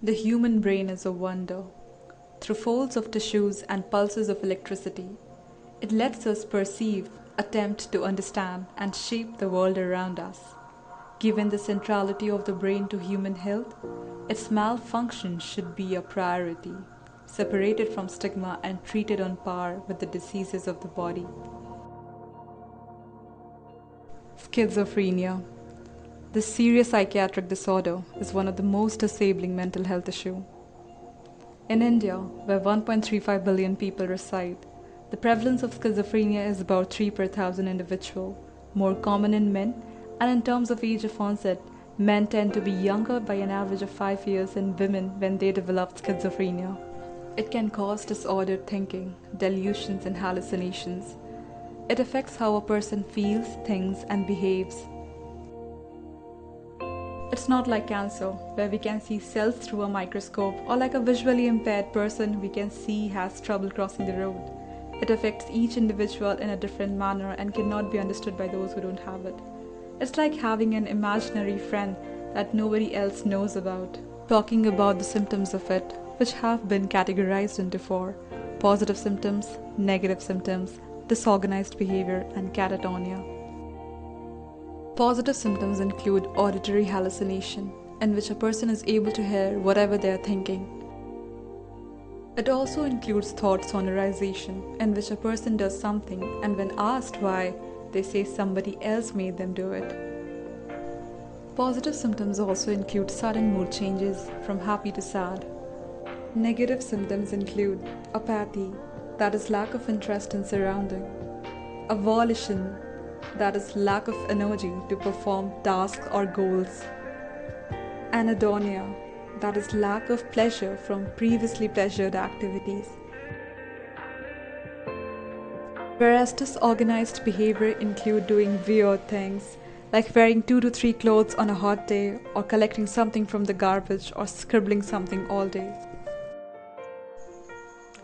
The human brain is a wonder. Through folds of tissues and pulses of electricity, it lets us perceive, attempt to understand, and shape the world around us. Given the centrality of the brain to human health, its malfunction should be a priority, separated from stigma and treated on par with the diseases of the body. Schizophrenia. This serious psychiatric disorder is one of the most disabling mental health issues. In India, where 1.35 billion people reside, the prevalence of schizophrenia is about 3 per thousand individual, more common in men, and in terms of age of onset, men tend to be younger by an average of 5 years than women when they develop schizophrenia. It can cause disordered thinking, delusions, and hallucinations. It affects how a person feels, thinks, and behaves. It's not like cancer, where we can see cells through a microscope, or like a visually impaired person we can see has trouble crossing the road. It affects each individual in a different manner and cannot be understood by those who don't have it. It's like having an imaginary friend that nobody else knows about. Talking about the symptoms of it, which have been categorized into 4: positive symptoms, negative symptoms, disorganized behavior, and catatonia. Positive symptoms include auditory hallucination, in which a person is able to hear whatever they are thinking. It also includes thought sonorization, in which a person does something and when asked why, they say somebody else made them do it. Positive symptoms also include sudden mood changes from happy to sad. Negative symptoms include apathy, that is lack of interest in surrounding, avolition, that is lack of energy to perform tasks or goals, anhedonia, that is lack of pleasure from previously pleasured activities. Whereas disorganized behavior include doing weird things, like wearing 2 to 3 clothes on a hot day, or collecting something from the garbage, or scribbling something all day.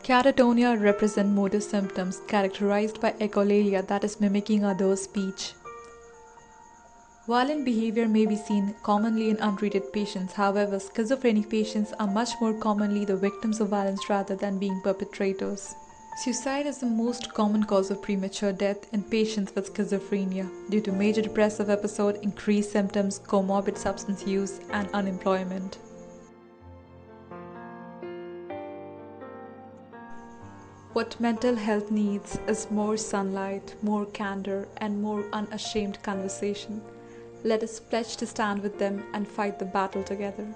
Catatonia represent motor symptoms characterized by echolalia, that is mimicking others' speech. Violent behavior may be seen commonly in untreated patients. However, schizophrenic patients are much more commonly the victims of violence rather than being perpetrators. Suicide is the most common cause of premature death in patients with schizophrenia due to major depressive episode, increased symptoms, comorbid substance use, and unemployment. What mental health needs is more sunlight, more candor, and more unashamed conversation. Let us pledge to stand with them and fight the battle together.